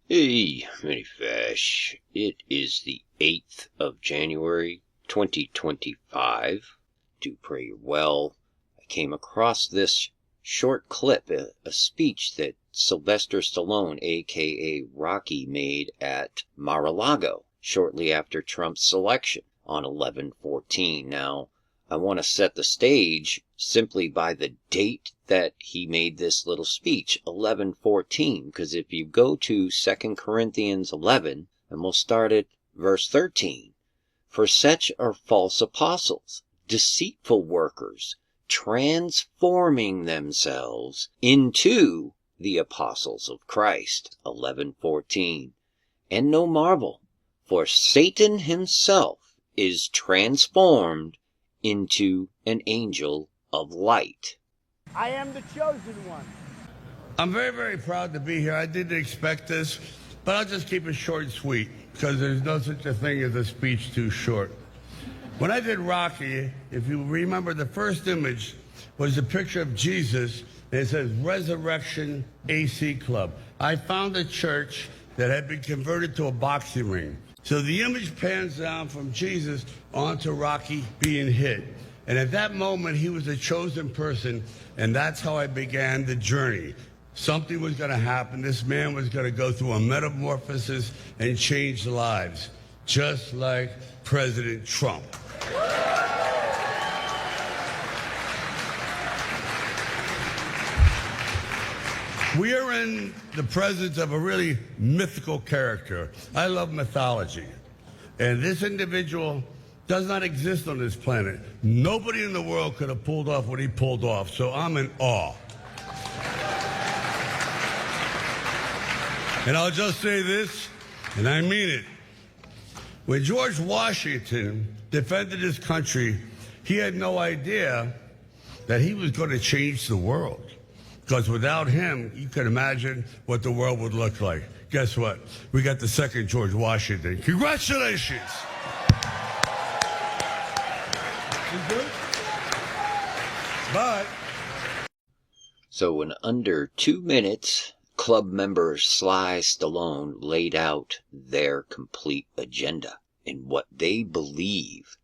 Hey, Minifish. It is the 8th of January, 2025. Do pray you're well. I came across this short clip, a speech that Sylvester Stallone, a.k.a. Rocky, made at Mar-a-Lago shortly after Trump's selection on 11/14. Now, I want to set the stage simply by the date that he made this little speech, 11/14, because if you go to 2 Corinthians 11, and we'll start at verse 13, "For such are false apostles, deceitful workers, transforming themselves into the apostles of Christ." 11:14. "And no marvel, for Satan himself is transformed into an angel of light." I am the chosen one. I'm very, very proud to be here. I didn't expect this, but I'll just keep it short and sweet because there's no such a thing as a speech too short. When I did Rocky, if you remember, the first image was a picture of Jesus, and it says Resurrection AC Club. I found a church that had been converted to a boxing ring. So the image pans down from Jesus onto Rocky being hit. And at that moment, he was a chosen person, and that's how I began the journey. Something was going to happen. This man was going to go through a metamorphosis and change lives, just like President Trump. We are in the presence of a really mythical character. I love mythology. And this individual does not exist on this planet. Nobody in the world could have pulled off what he pulled off, so I'm in awe. And I'll just say this, and I mean it. When George Washington defended his country, he had no idea that he was going to change the world. Because without him, you can imagine what the world would look like. Guess what? We got the second George Washington. Congratulations! But So in under 2 minutes, club member Sly Stallone laid out their complete agenda and what they believe.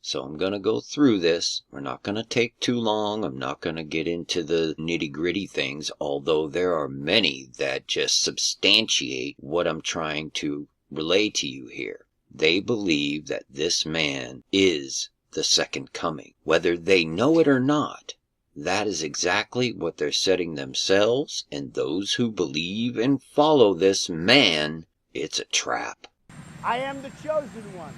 So I'm going to go through this. We're not going to take too long. I'm not going to get into the nitty-gritty things, although there are many that just substantiate what I'm trying to relay to you here. They believe that this man is the second coming. Whether they know it or not, that is exactly what they're setting themselves and those who believe and follow this man. It's a trap. I am the chosen one.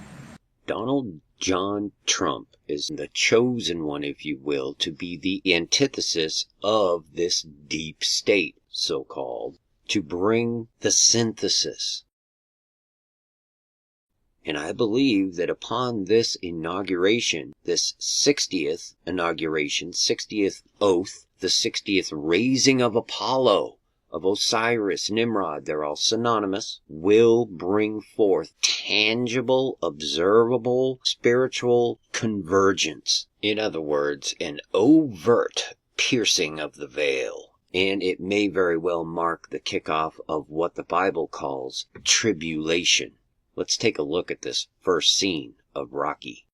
Donald John Trump is the chosen one, if you will, to be the antithesis of this deep state, so-called, to bring the synthesis. And I believe that upon this inauguration, this 60th inauguration, 60th oath, the 60th raising of Apollo, of Osiris, Nimrod, they're all synonymous, will bring forth tangible, observable, spiritual convergence. In other words, an overt piercing of the veil. And it may very well mark the kickoff of what the Bible calls tribulation. Let's take a look at this first scene of Rocky.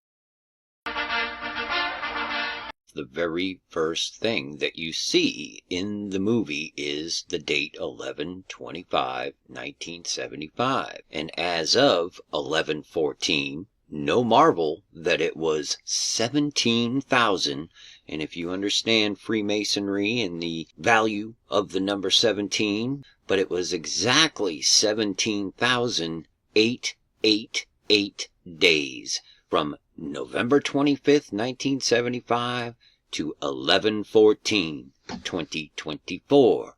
The very first thing that you see in the movie is the date 11/25/1975. And as of 11/14, no marvel that it was 17,000. And if you understand Freemasonry and the value of the number 17, but it was exactly 17,888 days from November 25th, 1975 to 11/14/2024.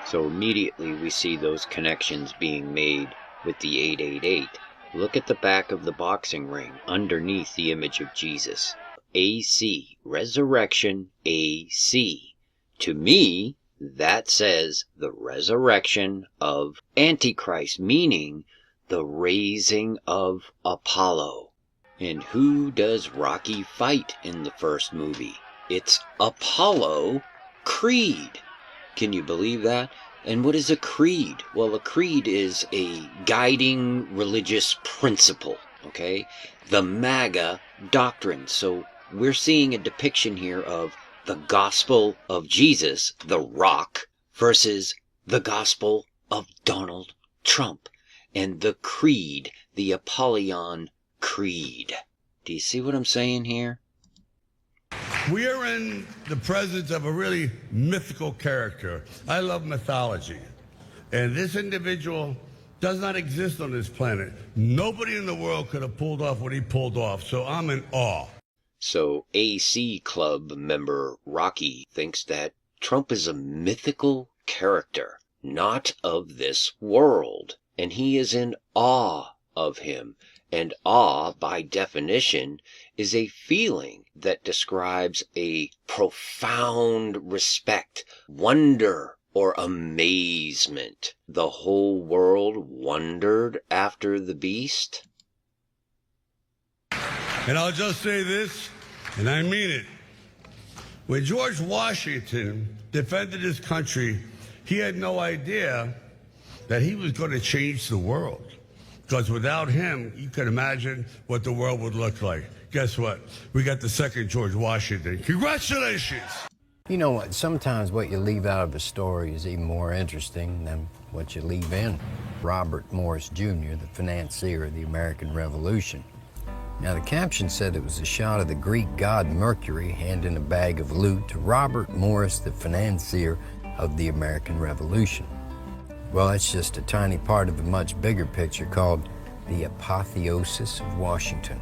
So immediately we see those connections being made with the 888. Look at the back of the boxing ring underneath the image of Jesus. AC, Resurrection AC. To me, that says the resurrection of Antichrist, meaning the raising of Apollo. And who does Rocky fight in the first movie? It's Apollo Creed. Can you believe that? And what is a creed? Well, a creed is a guiding religious principle, okay? The MAGA doctrine. So we're seeing a depiction here of the gospel of Jesus, the Rock, versus the gospel of Donald Trump. And the creed, the Apollyon Creed. Do you see what I'm saying here? We are in the presence of a really mythical character. I love mythology. And this individual does not exist on this planet. Nobody in the world could have pulled off what he pulled off, so I'm in awe. So AC Club member Rocky thinks that Trump is a mythical character, not of this world. And he is in awe of him. And awe, by definition, is a feeling that describes a profound respect, wonder, or amazement. The whole world wondered after the beast. And I'll just say this, and I mean it. When George Washington defended his country, he had no idea that he was going to change the world. Because without him, you can imagine what the world would look like. Guess what? We got the second George Washington. Congratulations! You know what? Sometimes what you leave out of a story is even more interesting than what you leave in. Robert Morris Jr., the financier of the American Revolution. Now, the caption said it was a shot of the Greek god Mercury handing a bag of loot to Robert Morris, the financier of the American Revolution. Well, that's just a tiny part of a much bigger picture called the apotheosis of Washington.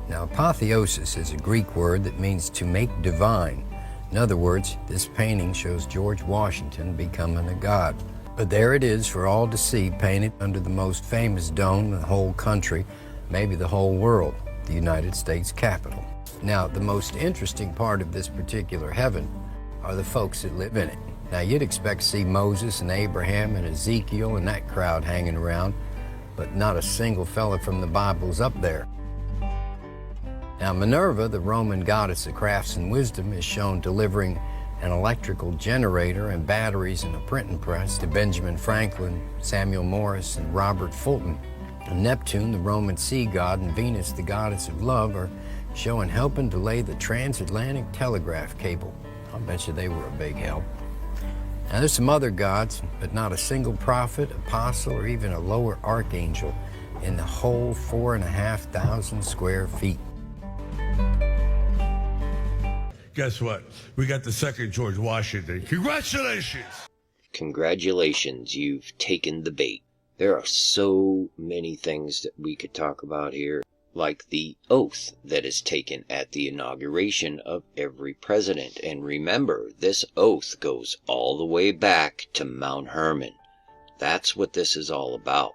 Now, apotheosis is a Greek word that means to make divine. In other words, this painting shows George Washington becoming a god. But there it is for all to see, painted under the most famous dome in the whole country, maybe the whole world, the United States Capitol. Now, the most interesting part of this particular heaven are the folks that live in it. Now, you'd expect to see Moses and Abraham and Ezekiel and that crowd hanging around, but not a single fella from the Bible's up there. Now, Minerva, the Roman goddess of crafts and wisdom, is shown delivering an electrical generator and batteries and a printing press to Benjamin Franklin, Samuel Morse, and Robert Fulton. And Neptune, the Roman sea god, and Venus, the goddess of love, are shown helping to lay the transatlantic telegraph cable. I'll bet you they were a big help. Now, there's some other gods, but not a single prophet, apostle, or even a lower archangel in the whole 4,500 square feet. Guess what? We got the second George Washington. Congratulations! Congratulations, you've taken the bait. There are so many things that we could talk about here, like the oath that is taken at the inauguration of every president. And remember, this oath goes all the way back to Mount Hermon. That's what this is all about.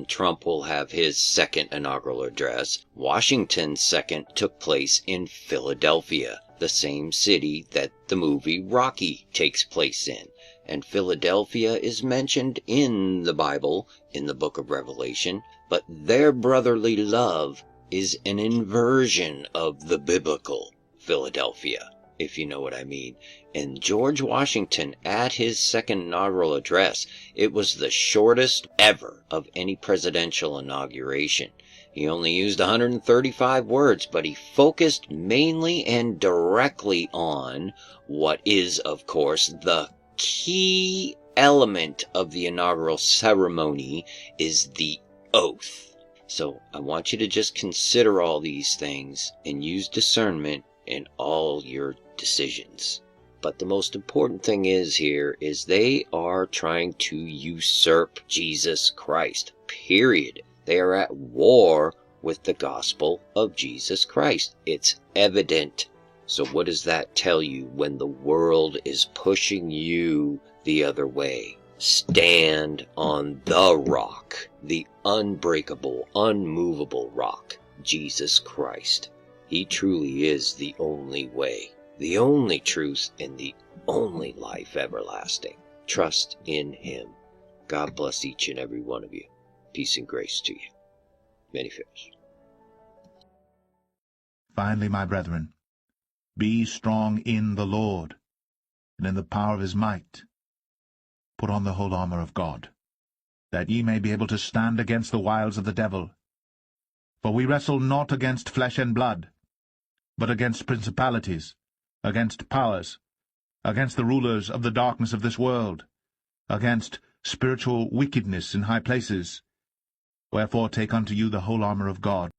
Trump will have his second inaugural address. Washington's second took place in Philadelphia, the same city that the movie Rocky takes place in. And Philadelphia is mentioned in the Bible, in the book of Revelation, but their brotherly love is an inversion of the biblical Philadelphia, if you know what I mean. And George Washington, at his second inaugural address, it was the shortest ever of any presidential inauguration. He only used 135 words, but he focused mainly and directly on what is, of course, the key element of the inaugural ceremony is the oath. So I want you to just consider all these things and use discernment in all your decisions. But the most important thing is here is they are trying to usurp Jesus Christ, period. They are at war with the gospel of Jesus Christ. It's evident. So what does that tell you when the world is pushing you the other way? Stand on the rock, the unbreakable, unmovable rock, Jesus Christ. He truly is the only way, the only truth, and the only life everlasting. Trust in Him. God bless each and every one of you. Peace and grace to you. Many favors. Finally, my brethren, be strong in the Lord, and in the power of his might. Put on the whole armor of God, that ye may be able to stand against the wiles of the devil. For we wrestle not against flesh and blood, but against principalities, against powers, against the rulers of the darkness of this world, against spiritual wickedness in high places. Wherefore take unto you the whole armor of God,